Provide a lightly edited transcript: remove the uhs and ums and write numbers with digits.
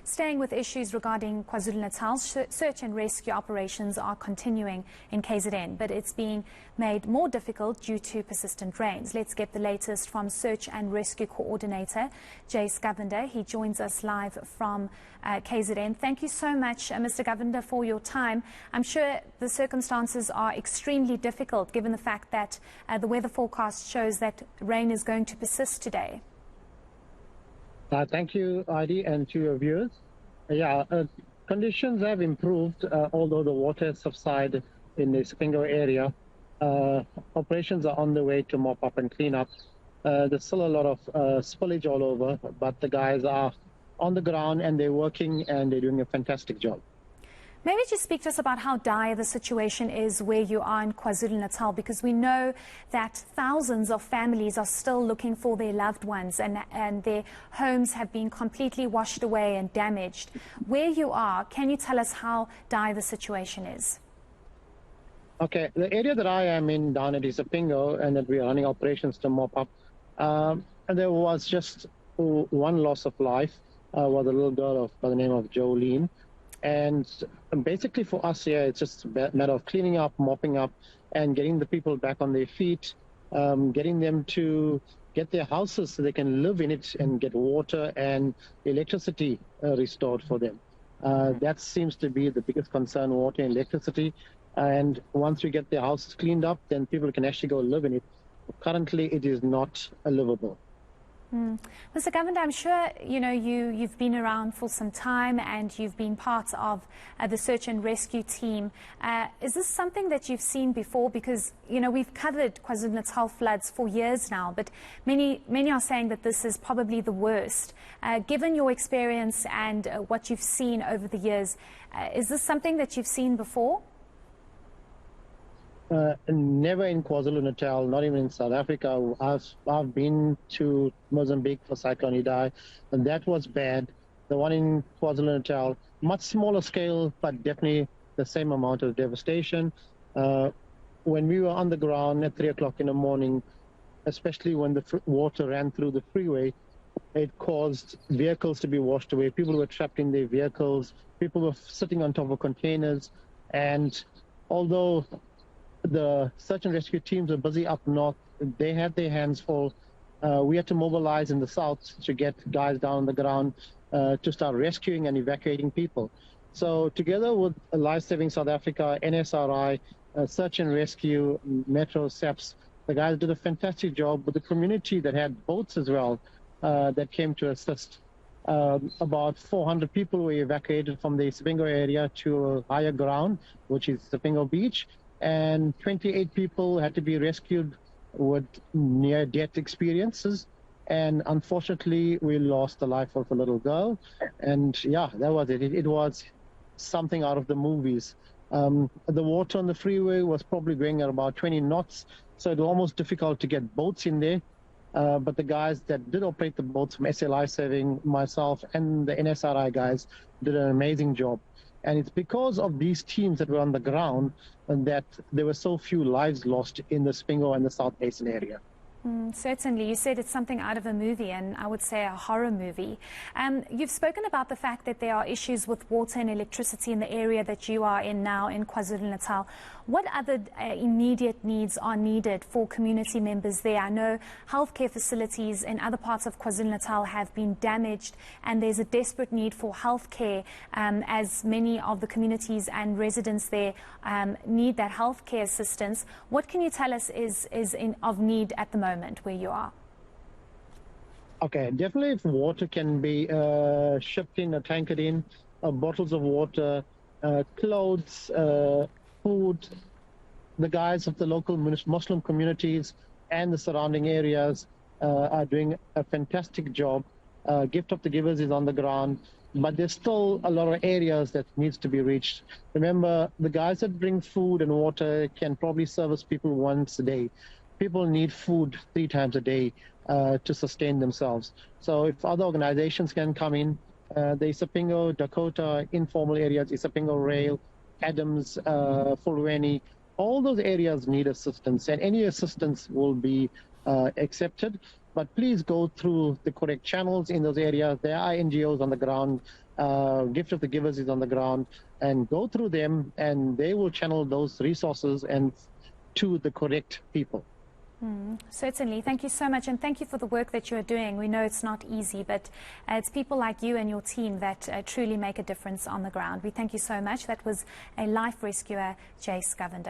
Staying with issues regarding KwaZulu-Natal, search and rescue operations are continuing in KZN, but it's being made more difficult due to persistent rains. Let's get the latest from Search and Rescue Coordinator Jace Govender. He joins us live from KZN. Thank you so much, Mr. Govender, for your time. I'm sure the circumstances are extremely difficult given the fact that the weather forecast shows that rain is going to persist today. Thank you, Heidi, and to your viewers. Conditions have improved, although the water has subsided in the Sipingo area. Operations are on the way to mop up and clean up. There's still a lot of spillage all over, but the guys are on the ground and they're working and they're doing a fantastic job. Maybe just speak to us about how dire the situation is where you are in KwaZulu-Natal, because we know that thousands of families are still looking for their loved ones and their homes have been completely washed away and damaged. Where you are, can you tell us how dire the situation is? Okay, the area that I am in down at Isipingo and that we are running operations to mop up, there was just one loss of life, was a little girl by the name of Jolene. And basically for us here, it's just a matter of cleaning up, mopping up, and getting the people back on their feet, getting them to get their houses so they can live in it and get water and electricity restored for them. That seems to be the biggest concern, water and electricity. And once we get their houses cleaned up, then people can actually go live in it. Currently, it is not livable. Mr. Govender, I'm sure you've been around for some time and you've been part of the search and rescue team. Is this something that you've seen before? Because we've covered KwaZulu-Natal floods for years now, but many are saying that this is probably the worst. Given your experience and what you've seen over the years, is this something that you've seen before? Never in KwaZulu-Natal, not even in South Africa. I've been to Mozambique for Cyclone Idai, and that was bad. The one in KwaZulu-Natal, much smaller scale, but definitely the same amount of devastation. When we were on the ground at 3 o'clock in the morning, especially when the water ran through the freeway, it caused vehicles to be washed away. People were trapped in their vehicles. People were sitting on top of containers. And although the search and rescue teams are busy up north, they had their hands full. We had to mobilize in the south to get guys down on the ground to start rescuing and evacuating people. So together with Life Saving South Africa, NSRI, Search and Rescue, Metro, SAPS, the guys did a fantastic job with the community that had boats as well that came to assist. About 400 people were evacuated from the Sipingo area to higher ground, which is Sipingo Beach. And 28 people had to be rescued with near-death experiences. And unfortunately, we lost the life of a little girl. And yeah, that was it. It was something out of the movies. The water on the freeway was probably going at about 20 knots. So it was almost difficult to get boats in there. But the guys that did operate the boats from SA Life Saving, myself, and the NSRI guys did an amazing job. And it's because of these teams that were on the ground and that there were so few lives lost in the Sipingo and the South Basin area. Certainly. You said it's something out of a movie, and I would say a horror movie. You've spoken about the fact that there are issues with water and electricity in the area that you are in now in KwaZulu-Natal. What other immediate needs are needed for community members there? I know healthcare facilities in other parts of KwaZulu-Natal have been damaged, and there's a desperate need for healthcare as many of the communities and residents there need that healthcare assistance. What can you tell us is of need at the moment where you are? Okay, definitely if water can be shipped in or tankered in, bottles of water, clothes, food. The guys of the local Muslim communities and the surrounding areas are doing a fantastic job. Gift of the Givers is on the ground, but there's still a lot of areas that needs to be reached. Remember, the guys that bring food and water can probably service people once a day. People need food 3 times a day to sustain themselves. So if other organizations can come in, the Isipingo, Dakota, informal areas, Isipingo Rail, Adams, Fulweni, all those areas need assistance, and any assistance will be accepted. But please go through the correct channels in those areas. There are NGOs on the ground. Gift of the Givers is on the ground, and go through them, and they will channel those resources and to the correct people. Certainly. Thank you so much, and thank you for the work that you're doing. We know it's not easy, but it's people like you and your team that truly make a difference on the ground. We thank you so much. That was a life rescuer, Jace Govender.